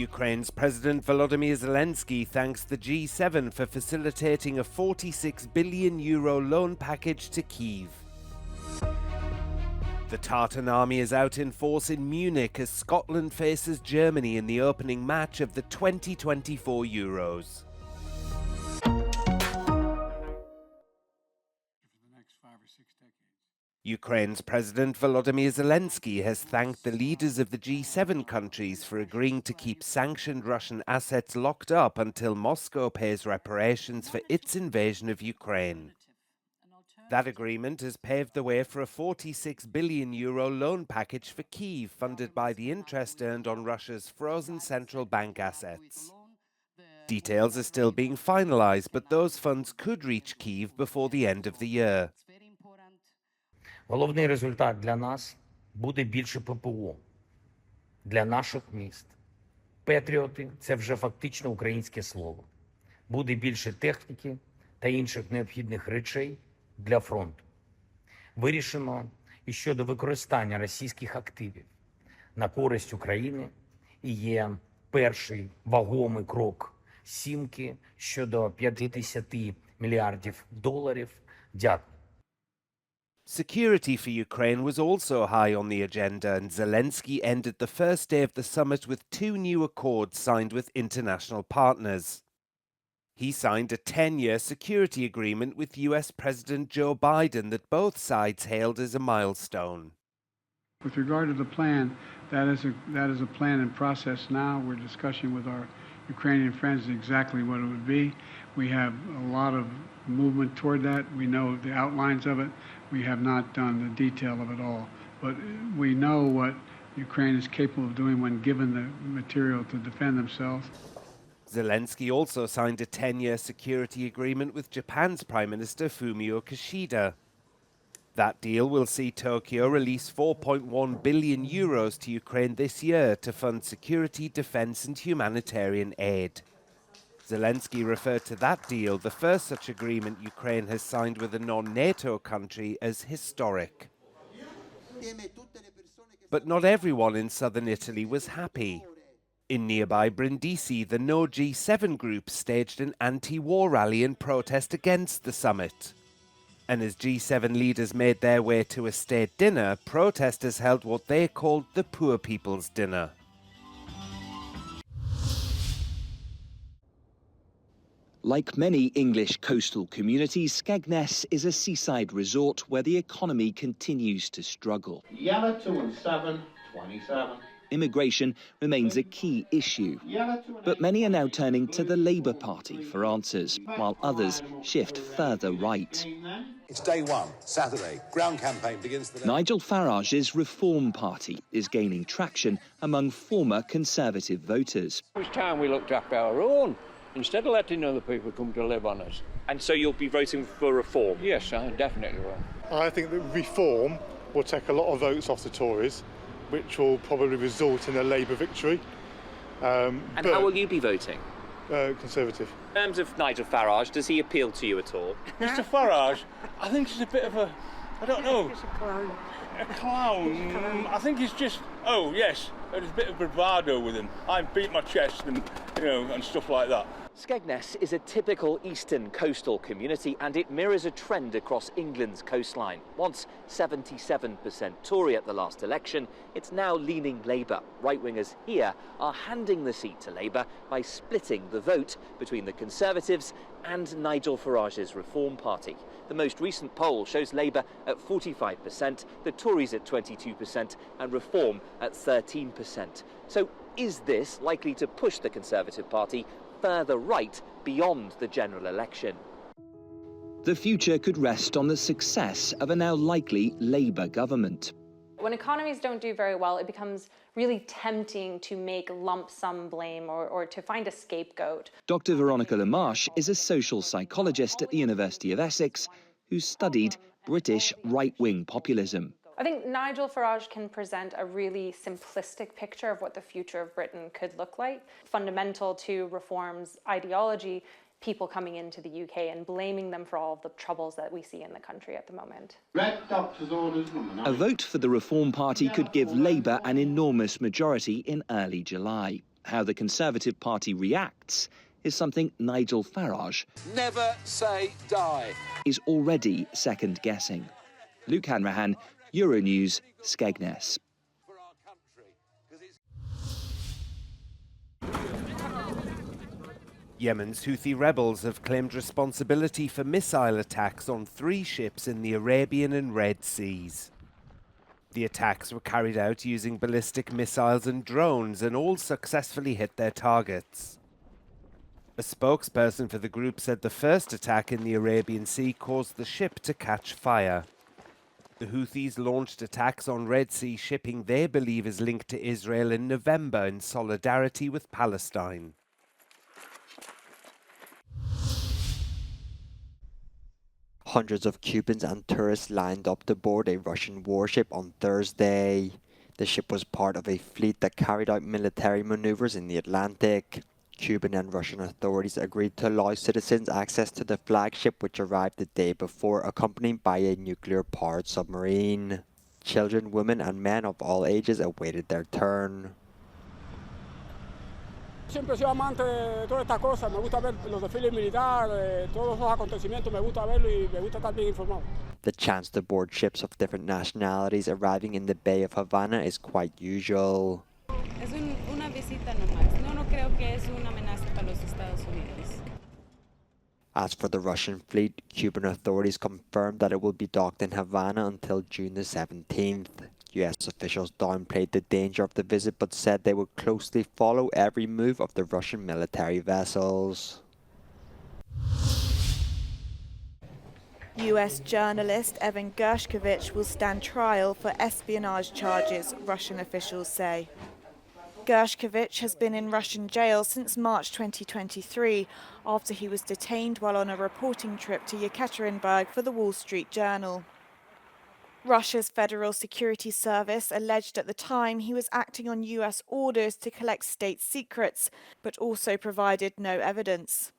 Ukraine's President Volodymyr Zelenskyy thanks the G7 for facilitating a €46 billion loan package to Kyiv. The Tartan army is out in force in Munich as Scotland faces Germany in the opening match of the 2024 Euros. Ukraine's President Volodymyr Zelenskyy has thanked the leaders of the G7 countries for agreeing to keep sanctioned Russian assets locked up until Moscow pays reparations for its invasion of Ukraine. That agreement has paved the way for a €46 billion loan package for Kyiv, funded by the interest earned on Russia's frozen central bank assets. Details are still being finalized, but those funds could reach Kyiv before the end of the year. Головний результат для нас буде більше ППО для наших міст. Патріоти – це вже фактично українське слово. Буде більше техніки та інших необхідних речей для фронту. Вирішено і щодо використання російських активів на користь України і є перший вагомий крок «сімки» щодо 50 мільярдів доларів. Дякую. Security for Ukraine was also high on the agenda, and Zelenskyy ended the first day of the summit with 2 new accords signed with international partners. He signed a 10-year security agreement with US President Joe Biden that both sides hailed as a milestone. With regard to the plan, that is a plan in process now. We're discussing with our Ukrainian friends exactly what it would be. We have a lot of movement toward that. We know the outlines of it. We have not done the detail of it all. But we know what Ukraine is capable of doing when given the material to defend themselves. Zelenskyy also signed a 10-year security agreement with Japan's Prime Minister Fumio Kishida. That deal will see Tokyo release €4.1 billion to Ukraine this year to fund security, defense and humanitarian aid. Zelenskyy referred to that deal, the first such agreement Ukraine has signed with a non-NATO country, as historic. But not everyone in southern Italy was happy. In nearby Brindisi, the No G7 group staged an anti-war rally in protest against the summit. And as G7 leaders made their way to a state dinner, protesters held what they called the Poor People's Dinner. Like many English coastal communities, Skegness is a seaside resort where the economy continues to struggle. Yellow 2 and 7, 27. Immigration remains a key issue, but many are now turning to the Labour Party for answers, while others shift further right. It's day one, Saturday. Ground campaign begins today. Nigel Farage's Reform Party is gaining traction among former Conservative voters. It's time we looked after our own, instead of letting other people come to live on us. And so you'll be voting for Reform? Yes, I definitely will. I think that Reform will take a lot of votes off the Tories, which will probably result in a Labour victory. And how will you be voting? Conservative. In terms of Nigel Farage, does he appeal to you at all? Mr Farage, I think he's a bit of a, I don't know. He's a clown. A clown? I think he's just, oh yes, there's a bit of bravado with him. I beat my chest and, and stuff like that. Skegness is a typical eastern coastal community, and it mirrors a trend across England's coastline. Once 77% Tory at the last election, it's now leaning Labour. Right-wingers here are handing the seat to Labour by splitting the vote between the Conservatives and Nigel Farage's Reform Party. The most recent poll shows Labour at 45%, the Tories at 22% and Reform at 13%. So is this likely to push the Conservative Party further right beyond the general election? The future could rest on the success of a now likely Labour government. When economies don't do very well, it becomes really tempting to make lump sum blame or to find a scapegoat. Dr. Veronica Lamarche is a social psychologist at the University of Essex who studied British right-wing populism. I think Nigel Farage can present a really simplistic picture of what the future of Britain could look like. Fundamental to Reform's ideology, people coming into the UK and blaming them for all of the troubles that we see in the country at the moment. Red doctor's orders. A vote for the Reform Party could give Labour an enormous majority in early July. How the Conservative Party reacts is something Nigel Farage Never say die. is already second-guessing. Luke Hanrahan, Euronews, Skegness. Yemen's Houthi rebels have claimed responsibility for missile attacks on 3 ships in the Arabian and Red Seas. The attacks were carried out using ballistic missiles and drones and all successfully hit their targets. A spokesperson for the group said the first attack in the Arabian Sea caused the ship to catch fire. The Houthis launched attacks on Red Sea shipping they believe is linked to Israel in November in solidarity with Palestine. Hundreds of Cubans and tourists lined up to board a Russian warship on Thursday. The ship was part of a fleet that carried out military maneuvers in the Atlantic. Cuban and Russian authorities agreed to allow citizens access to the flagship, which arrived the day before, accompanied by a nuclear-powered submarine. Children, women and men of all ages awaited their turn. Siempre he sido amante de todas estas cosas, me gusta ver los desfiles militares, todos esos acontecimientos, me gusta verlo y me gusta estar bien informado. The chance to board ships of different nationalities arriving in the Bay of Havana is quite usual. Es una visita nomás. No creo que es una amenaza para los Estados Unidos. As for the Russian fleet, Cuban authorities confirmed that it will be docked in Havana until June the 17th. US officials downplayed the danger of the visit but said they would closely follow every move of the Russian military vessels. US journalist Ean Gershkovich will stand trial for espionage charges, Russian officials say. Gershkovich has been in Russian jail since March 2023 after he was detained while on a reporting trip to Yekaterinburg for the Wall Street Journal. Russia's Federal Security Service alleged at the time he was acting on US orders to collect state secrets, but also provided no evidence.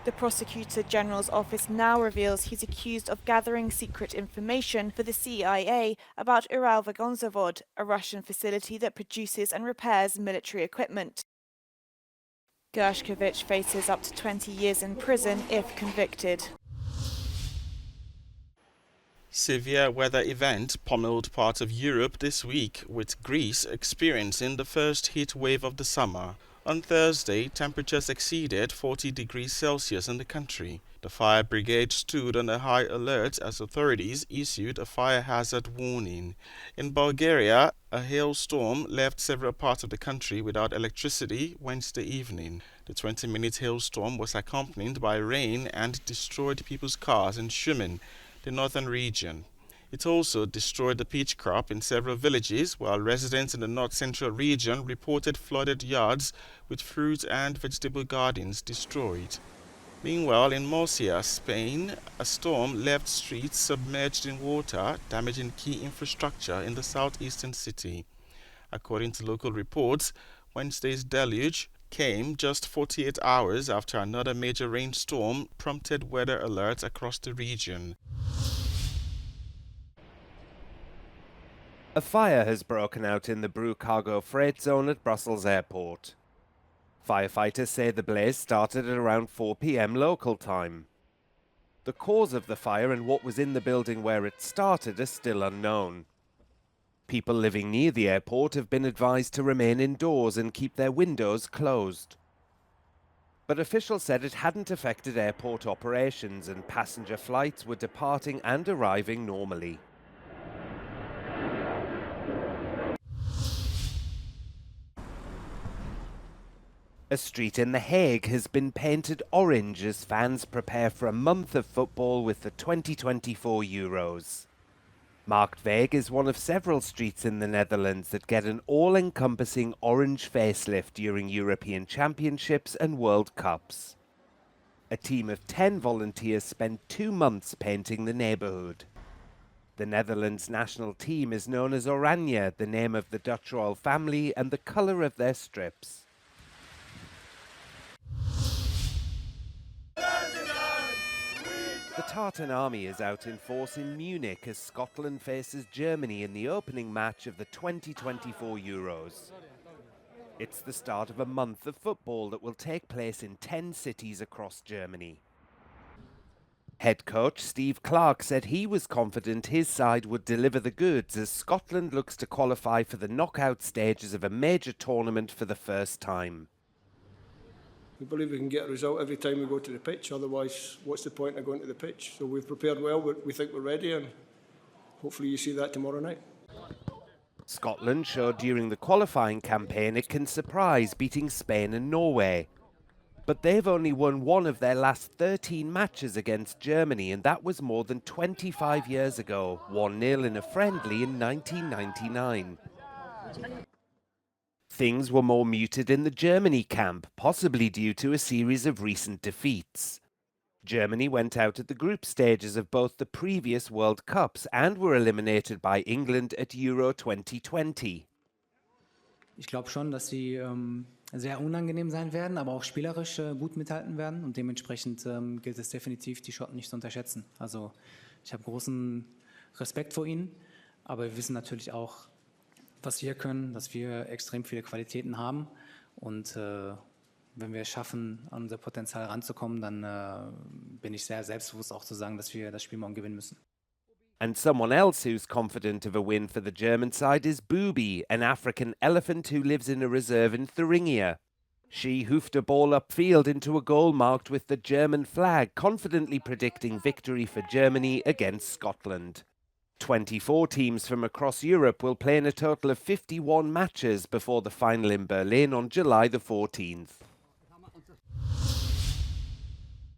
The Prosecutor General's office now reveals he's accused of gathering secret information for the CIA about Uralvagonzavod, a Russian facility that produces and repairs military equipment. Gershkovich faces up to 20 years in prison if convicted. Severe weather event pummeled part of Europe this week, with Greece experiencing the first heat wave of the summer. On Thursday, temperatures exceeded 40 degrees Celsius in the country. The fire brigade stood on a high alert as authorities issued a fire hazard warning. In Bulgaria, a hailstorm left several parts of the country without electricity Wednesday evening. The 20-minute hailstorm was accompanied by rain and destroyed people's cars in Shumen, the northern region. It also destroyed the peach crop in several villages, while residents in the north-central region reported flooded yards with fruit and vegetable gardens destroyed. Meanwhile, in Murcia, Spain, a storm left streets submerged in water, damaging key infrastructure in the southeastern city. According to local reports, Wednesday's deluge came just 48 hours after another major rainstorm prompted weather alerts across the region. A fire has broken out in the Brugg cargo freight zone at Brussels Airport. Firefighters say the blaze started at around 4 p.m. local time. The cause of the fire and what was in the building where it started are still unknown. People living near the airport have been advised to remain indoors and keep their windows closed. But officials said it hadn't affected airport operations and passenger flights were departing and arriving normally. A street in The Hague has been painted orange as fans prepare for a month of football with the 2024 Euros. Marktweg is one of several streets in the Netherlands that get an all-encompassing orange facelift during European Championships and World Cups. A team of 10 volunteers spend 2 months painting the neighbourhood. The Netherlands national team is known as Oranje, the name of the Dutch royal family and the colour of their strips. The Tartan army is out in force in Munich as Scotland faces Germany in the opening match of the 2024 Euros. It's the start of a month of football that will take place in 10 cities across Germany. Head coach Steve Clarke said he was confident his side would deliver the goods as Scotland looks to qualify for the knockout stages of a major tournament for the first time. We believe we can get a result every time we go to the pitch, otherwise what's the point of going to the pitch? So we've prepared well, we think we're ready, and hopefully you see that tomorrow night. Scotland showed during the qualifying campaign it can surprise, beating Spain and Norway. But they've only won one of their last 13 matches against Germany, and that was more than 25 years ago, 1-0 in a friendly in 1999. Things were more muted in the Germany camp, possibly due to a series of recent defeats. Germany went out at the group stages of both the previous World Cups and were eliminated by England at Euro 2020. Ich glaube schon, dass sie sehr unangenehm sein werden, aber auch spielerisch gut mithalten werden. Und dementsprechend gilt es definitiv, die Schotten nicht zu unterschätzen. Also ich habe großen Respekt vor ihnen, aber wir wissen natürlich auch, was wir können, dass wir extrem viele Qualitäten haben. Und wenn wir es schaffen, an unser Potenzial ranzukommen, dann bin ich sehr selbstbewusst auch zu sagen, dass wir das Spiel morgen gewinnen müssen. And someone else who's confident of a win for the German side is Booby, an African elephant who lives in a reserve in Thuringia. She hoofed a ball upfield into a goal marked with the German flag, confidently predicting victory for Germany against Scotland. 24 teams from across Europe will play in a total of 51 matches before the final in Berlin on July the 14th.